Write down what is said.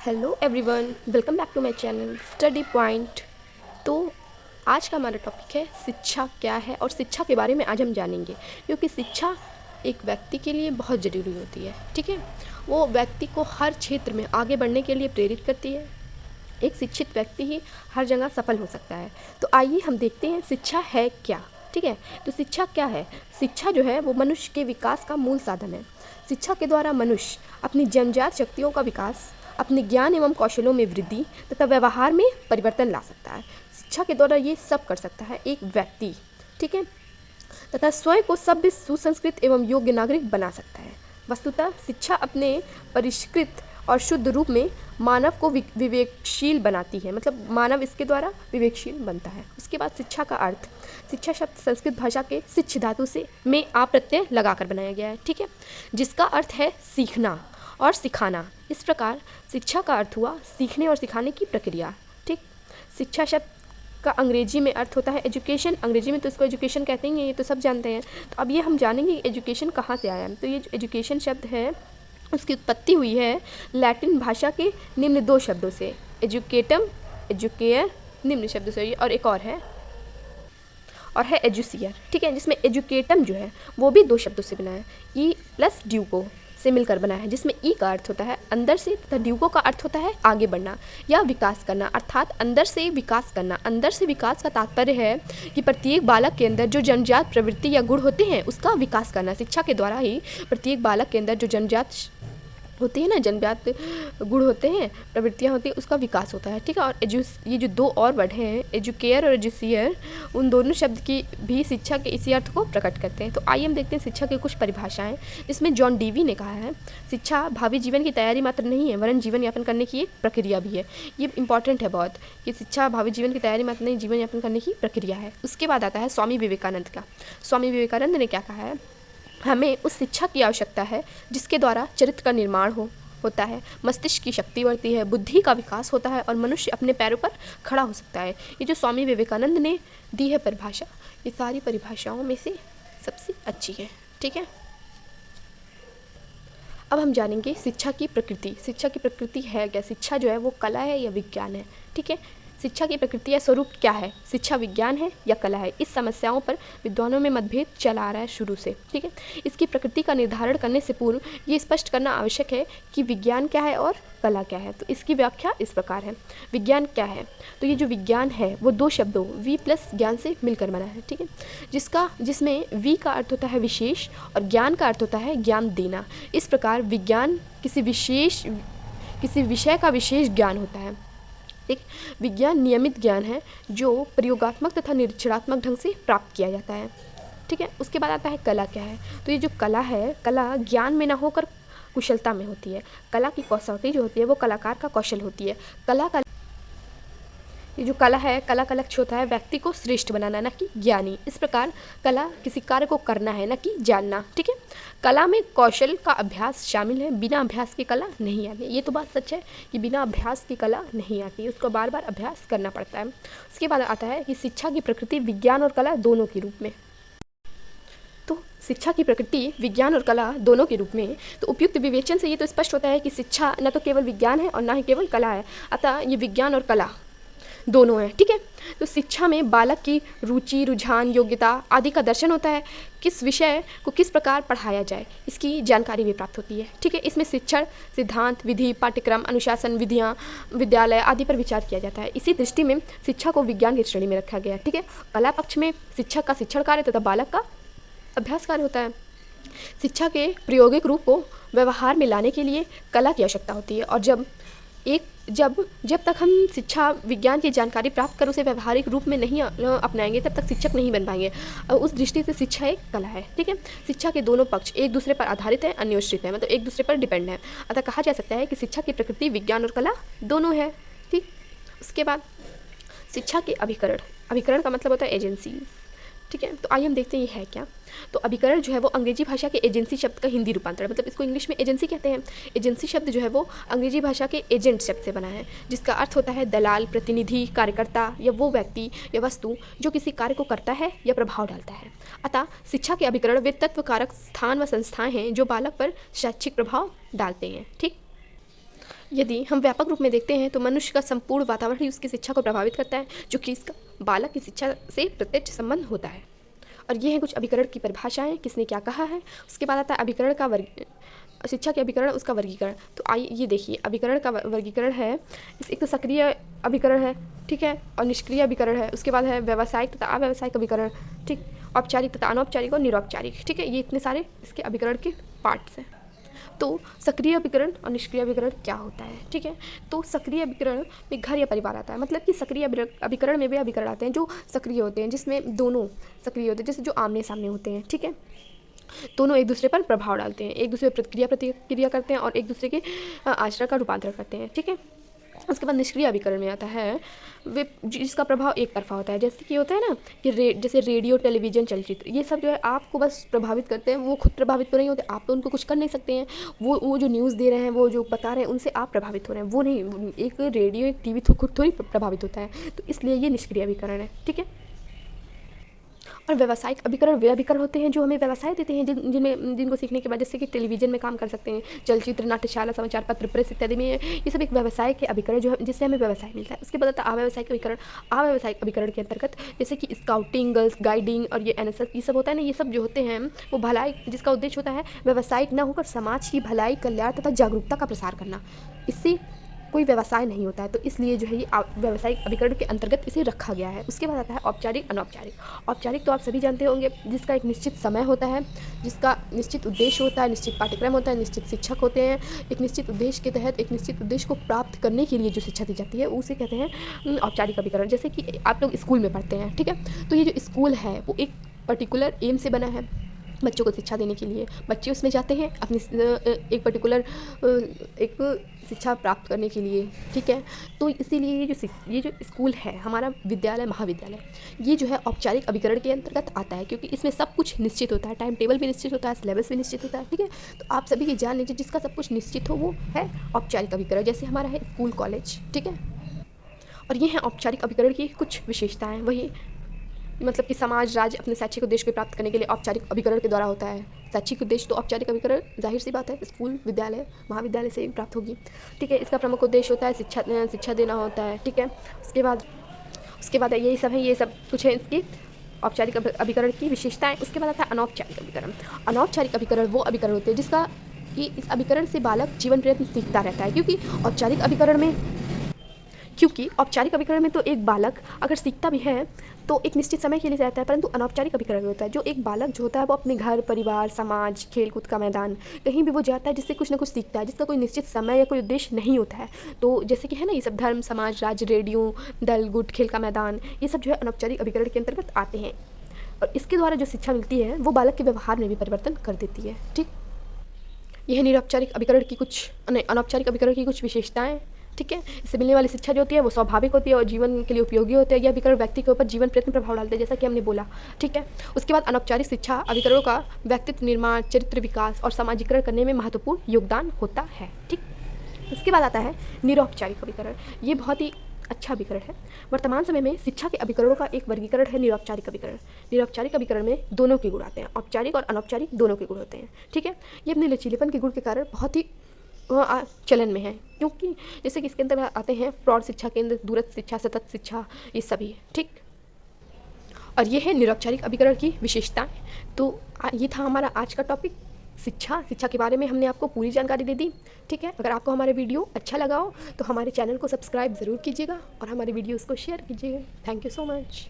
Hello everyone, welcome back to my channel study point. तो आज का हमारा टॉपिक है शिक्षा क्या है और शिक्षा के बारे में आज हम जानेंगे, क्योंकि शिक्षा एक व्यक्ति के लिए बहुत ज़रूरी होती है। ठीक है, वो व्यक्ति को हर क्षेत्र में आगे बढ़ने के लिए प्रेरित करती है। एक शिक्षित व्यक्ति ही हर जगह सफल हो सकता है। तो आइए हम देखते हैं शिक्षा है क्या। ठीक है, तो शिक्षा क्या है। शिक्षा जो है वो मनुष्य के विकास का मूल साधन है। शिक्षा के द्वारा मनुष्य अपनी जन्मजात शक्तियों का विकास, अपने ज्ञान एवं कौशलों में वृद्धि तथा व्यवहार में परिवर्तन ला सकता है। शिक्षा के द्वारा ये सब कर सकता है एक व्यक्ति। ठीक है, तथा स्वयं को सभ्य, सुसंस्कृत एवं योग्य नागरिक बना सकता है। वस्तुतः शिक्षा अपने परिष्कृत और शुद्ध रूप में मानव को विवेकशील बनाती है, मतलब मानव इसके द्वारा विवेकशील बनता है। उसके बाद शिक्षा का अर्थ। शिक्षा शब्द संस्कृत भाषा के शिक्ष धातु से में आ प्रत्यय लगाकर बनाया गया है। ठीक है, जिसका अर्थ है सीखना और सिखाना। इस प्रकार शिक्षा का अर्थ हुआ सीखने और सिखाने की प्रक्रिया। ठीक, शिक्षा शब्द का अंग्रेजी में अर्थ होता है एजुकेशन। अंग्रेजी में तो इसको एजुकेशन कहते हैं, ये तो सब जानते हैं। तो अब ये हम जानेंगे एजुकेशन कहाँ से आया है। तो ये जो एजुकेशन शब्द है उसकी उत्पत्ति हुई है लैटिन भाषा के निम्न दो शब्दों से, एजुकेटम, एजुकेयर, निम्न शब्दों से, और एक और है एजुसियर। ठीक है, जिसमें एजुकेटम जो है वो भी दो शब्दों से बना है, ई प्लस ड्यूको से मिलकर बना है, जिसमें ई का अर्थ होता है अंदर से तथा ड्यूको का अर्थ होता है आगे बढ़ना या विकास करना, अर्थात अंदर से विकास करना। अंदर से विकास का तात्पर्य है कि प्रत्येक बालक के अंदर जो जन्मजात प्रवृत्ति या गुण होते हैं उसका विकास करना। शिक्षा के द्वारा ही प्रत्येक बालक के अंदर जो जन्मजात होती है ना, जन्मजात गुण होते हैं, प्रवृत्तियाँ होती हैं, उसका विकास होता है। ठीक है, और ये जो दो और वर्ड हैं एजुकेयर और एजुसियर, उन दोनों शब्द की भी शिक्षा के इसी अर्थ को प्रकट करते हैं। तो आइए हम देखते हैं शिक्षा की कुछ परिभाषाएं, जिसमें जॉन डीवी ने कहा है शिक्षा भावी जीवन की तैयारी मात्र नहीं है वरन जीवन यापन करने की एक प्रक्रिया भी है। ये इंपॉर्टेंट है बहुत कि शिक्षा भावी जीवन की तैयारी मात्र नहीं, जीवन यापन करने की प्रक्रिया है। उसके बाद आता है स्वामी विवेकानंद का। स्वामी विवेकानंद ने क्या कहा है, हमें उस शिक्षा की आवश्यकता है जिसके द्वारा चरित्र का निर्माण होता है, मस्तिष्क की शक्ति बढ़ती है, बुद्धि का विकास होता है और मनुष्य अपने पैरों पर खड़ा हो सकता है। ये जो स्वामी विवेकानंद ने दी है परिभाषा, ये सारी परिभाषाओं में से सबसे अच्छी है। ठीक है, अब हम जानेंगे शिक्षा की प्रकृति। शिक्षा की प्रकृति है क्या, शिक्षा जो है वो कला है या विज्ञान है। ठीक है, शिक्षा की प्रकृति या स्वरूप क्या है, शिक्षा विज्ञान है या कला है। इस समस्याओं पर विद्वानों में मतभेद चला आ रहा है शुरू से। ठीक है, इसकी प्रकृति का निर्धारण करने से पूर्व ये स्पष्ट करना आवश्यक है कि विज्ञान क्या है और कला क्या है। तो इसकी व्याख्या इस प्रकार है। विज्ञान क्या है, तो ये जो विज्ञान है वो दो शब्दों वी प्लस ज्ञान से मिलकर बना है। ठीक है, जिसमें वी का अर्थ होता है विशेष और ज्ञान का अर्थ होता है ज्ञान देना। इस प्रकार विज्ञान किसी विषय का विशेष ज्ञान होता है। एक विज्ञान नियमित ज्ञान है जो प्रयोगात्मक तथा निरीक्षणात्मक ढंग से प्राप्त किया जाता है। ठीक है, उसके बाद आता है कला क्या है। तो ये जो कला है, कला ज्ञान में ना होकर कुशलता में होती है। कला की कसौटी जो होती है वो कलाकार का कौशल होती है। ये जो कला है, कला का लक्ष्य होता है व्यक्ति को श्रेष्ठ बनाना, न कि ज्ञानी। इस प्रकार कला किसी कार्य को करना है, न कि जानना। ठीक है, कला में कौशल का अभ्यास शामिल है, बिना अभ्यास की कला नहीं आती। ये तो बात सच है कि बिना अभ्यास की कला नहीं आती, उसको बार बार अभ्यास करना पड़ता है। उसके बाद आता है कि शिक्षा की प्रकृति विज्ञान और कला दोनों के रूप में। तो शिक्षा की प्रकृति विज्ञान और कला दोनों के रूप में, तो उपयुक्त विवेचन से ये तो स्पष्ट होता है कि शिक्षा न तो केवल विज्ञान है और न ही केवल कला है, अतः ये विज्ञान और कला दोनों है। ठीक है, तो शिक्षा में बालक की रुचि, रुझान, योग्यता आदि का दर्शन होता है। किस विषय को किस प्रकार पढ़ाया जाए इसकी जानकारी भी प्राप्त होती है। ठीक है, इसमें शिक्षण सिद्धांत, विधि, पाठ्यक्रम, अनुशासन, विधियाँ, विद्यालय आदि पर विचार किया जाता है। इसी दृष्टि में शिक्षा को विज्ञान की श्रेणी में रखा गया है। ठीक है, कला पक्ष में शिक्षक का शिक्षण कार्य तथा बालक का अभ्यास कार्य होता है। शिक्षा के प्रायोगिक रूप को व्यवहार में लाने के लिए कला की आवश्यकता होती है, और जब तक हम शिक्षा विज्ञान की जानकारी प्राप्त कर उसे व्यवहारिक रूप में नहीं अपनाएंगे तब तक शिक्षक नहीं बन पाएंगे। उस दृष्टि से शिक्षा एक कला है। ठीक है, शिक्षा के दोनों पक्ष एक दूसरे पर आधारित है, अन्योन्याश्रित है, मतलब एक दूसरे पर डिपेंड है। अतः कहा जा सकता है कि शिक्षा की प्रकृति विज्ञान और कला दोनों है। ठीक, उसके बाद शिक्षा के अभिकरण। अभिकरण का मतलब होता है एजेंसी। ठीक है, तो आइए हम देखते हैं ये है क्या। तो अभिकरण जो है वो अंग्रेजी भाषा के एजेंसी शब्द का हिंदी रूपांतर है, मतलब इसको इंग्लिश में एजेंसी कहते हैं। एजेंसी शब्द जो है वो अंग्रेजी भाषा के एजेंट शब्द से बना है, जिसका अर्थ होता है दलाल, प्रतिनिधि, कार्यकर्ता या वो व्यक्ति या वस्तु जो किसी कार्य को करता है या प्रभाव डालता है। अतः शिक्षा के अभिकरण वे तत्व कारक स्थान व संस्थाएं हैं जो बालक पर शैक्षिक प्रभाव डालते हैं। ठीक, यदि हम व्यापक रूप में देखते हैं तो मनुष्य का संपूर्ण वातावरण ही उसकी शिक्षा को प्रभावित करता है, जो कि इसका बालक की शिक्षा से प्रत्यक्ष संबंध होता है। और ये हैं कुछ अभिकरण की परिभाषाएं, किसने क्या कहा है। उसके बाद आता है अभिकरण का वर्ग, शिक्षा के अभिकरण, उसका वर्गीकरण। तो आइए ये देखिए, अभिकरण का वर्गीकरण है, एक तो सक्रिय अभिकरण है, ठीक है, और निष्क्रिय अभिकरण है। उसके बाद है व्यावसायिक तथा अव्यावसायिक अभिकरण, ठीक, औपचारिक तथा अनौपचारिक और निरौपचारिक, ठीक है। ये इतने सारे इसके अभिकरण के पार्ट्स हैं। तो सक्रिय अभिकरण और निष्क्रिय अभिकरण क्या होता है, ठीक है। तो सक्रिय अभिकरण में घर या परिवार आता है, मतलब कि सक्रिय अभिकरण में वे अभिकरण आते हैं जो सक्रिय होते हैं, जिसमें दोनों सक्रिय होते हैं, जैसे जो आमने सामने होते हैं, ठीक है। दोनों एक दूसरे पर प्रभाव डालते हैं, एक दूसरे पर प्रतिक्रिया करते हैं और एक दूसरे के आचरण का रूपांतर करते हैं, ठीक है। उसके बाद निष्क्रिय अभिकरण में आता है वे जिसका प्रभाव एक तरफा होता है, जैसे कि होता है ना कि जैसे रेडियो, टेलीविज़न, चलचित्र, ये सब जो है आपको बस प्रभावित करते हैं, वो खुद प्रभावित तो नहीं होते, आप तो उनको कुछ कर नहीं सकते हैं। वो जो न्यूज़ दे रहे हैं, वो जो बता रहे हैं, उनसे आप प्रभावित हो रहे हैं, वो नहीं। एक रेडियो, एक टीवी तो खुद थोड़ी प्रभावित होता है, तो इसलिए ये निष्क्रिय अभिकरण है, ठीक है। और व्यावसायिक अभिकरण वे अभिकरण होते हैं जो हमें व्यवसाय देते हैं, जिनको सीखने के बाद, जैसे कि टेलीविज़न में काम कर सकते हैं, चलचित्र, नाट्यशाला, समाचार पत्र, प्रेस इत्यादि में, ये सब एक व्यवसाय के अभिकरण जो है, जिससे हमें व्यवसाय मिलता है। उसके बाद आता है अव्यावसायिक अभिकरण। अव्यावसायिक अभिकरण के अंतर्गत जैसे कि स्काउटिंग, गर्ल्स गाइडिंग और ये NSS, ये सब होता है ना, ये सब जो होते हैं वो भलाई, जिसका उद्देश्य होता है व्यावसायिक न होकर समाज की भलाई, कल्याण तथा जागरूकता का प्रसार करना। इससे कोई व्यवसाय नहीं होता है, तो इसलिए जो है ये व्यावसायिक अभिकरण के अंतर्गत इसे रखा गया है। उसके बाद आता है औपचारिक, अनौपचारिक। औपचारिक तो आप सभी जानते होंगे, जिसका एक निश्चित समय होता है, जिसका निश्चित उद्देश्य होता है, निश्चित पाठ्यक्रम होता है, निश्चित शिक्षक होते हैं, एक निश्चित उद्देश्य के तहत, एक निश्चित उद्देश्य को प्राप्त करने के लिए जो शिक्षा दी जाती है उसे कहते हैं औपचारिक अभिकरण। जैसे कि आप लोग स्कूल में पढ़ते हैं, ठीक है, तो ये जो स्कूल है वो एक पर्टिकुलर एम से बना है, बच्चों को शिक्षा देने के लिए। बच्चे उसमें जाते हैं अपनी एक पर्टिकुलर एक शिक्षा प्राप्त करने के लिए, ठीक है। तो इसीलिए ये जो स्कूल है, हमारा विद्यालय, महाविद्यालय, ये जो है औपचारिक अभिकरण के अंतर्गत आता है, क्योंकि इसमें सब कुछ निश्चित होता है, टाइम टेबल भी निश्चित होता है, सिलेबस भी निश्चित होता है, ठीक है। तो आप सभी ये जान लीजिए, जिसका सब कुछ निश्चित हो वो है औपचारिक अभिकरण। जैसे हमारा है स्कूल, कॉलेज, ठीक है। और ये है औपचारिक अभिकरण की कुछ विशेषताएँ। वही मतलब कि समाज, राज्य अपने शैक्षिक उद्देश्य को प्राप्त करने के लिए औपचारिक अभिकरण के द्वारा होता है। शैक्षिक उद्देश्य तो औपचारिक अभिकरण जाहिर सी बात है स्कूल, विद्यालय, महाविद्यालय से ही प्राप्त होगी, ठीक है। इसका प्रमुख उद्देश्य होता है शिक्षा देना होता है, ठीक है। उसके बाद यही सब है, ये सब कुछ है इसकी औपचारिक अभिकरण की विशेषताएं। उसके बाद आता है अनौपचारिक अभिकरण। अनौपचारिक अभिकरण वो अभिकरण होते हैं जिसका कि इस अभिकरण से बालक जीवन पर्यंत सीखता रहता है, क्योंकि औपचारिक अभिकरण में तो एक बालक अगर सीखता भी है तो एक निश्चित समय के लिए रहता है, परंतु अनौपचारिक अभिकरण होता है जो एक बालक जो होता है वो अपने घर, परिवार, समाज, खेल कूद का मैदान, कहीं भी वो जाता है जिससे कुछ ना कुछ सीखता है, जिसका कोई निश्चित समय या कोई उद्देश्य नहीं होता है। तो जैसे कि है ना, ये सब धर्म, समाज, राज्य, रेडियो, दल, गुट, खेल का मैदान, ये सब जो है अनौपचारिक अभिकरण के अंतर्गत आते हैं। और इसके द्वारा जो शिक्षा मिलती है वो बालक के व्यवहार में भी परिवर्तन कर देती है, ठीक। यह अनौपचारिक अभिकरण की कुछ विशेषताएं, ठीक है। इससे मिलने वाली शिक्षा जो होती है वो स्वाभाविक होती है और जीवन के लिए उपयोगी होती है। यह अभिकरण व्यक्ति के ऊपर जीवन प्रयत्न प्रभाव डालते हैं, जैसा कि हमने बोला, ठीक है। उसके बाद अनौपचारिक शिक्षा अभिकरणों का व्यक्तित्व निर्माण, चरित्र विकास और सामाजिकरण करने में महत्वपूर्ण योगदान होता है, ठीक। उसके बाद आता है निरौपचारिक अभिकरण। ये बहुत ही अच्छा अभिकरण है। वर्तमान समय में शिक्षा के अभिकरणों का एक वर्गीकरण है निरौपचारिक अभिकरण। निरौपचारिक अभिकरण में दोनों के गुण आते हैं, औपचारिक और अनौपचारिक दोनों के गुण होते हैं, ठीक है। ये अपने लचीलेपन के गुण के कारण बहुत ही चलन में है, क्योंकि जैसे कि इसके अंदर आते हैं प्रौढ़ शिक्षा केंद्र, दूरस्थ शिक्षा, सतत शिक्षा, ये सभी, ठीक। और ये है निरौपचारिक अभिकरण की विशेषताएं। तो ये था हमारा आज का टॉपिक, शिक्षा के बारे में हमने आपको पूरी जानकारी दे दी, ठीक है। अगर आपको हमारा वीडियो अच्छा लगा हो तो हमारे चैनल को सब्सक्राइब ज़रूर कीजिएगा और हमारे वीडियोज़ को शेयर कीजिएगा। Thank you so much.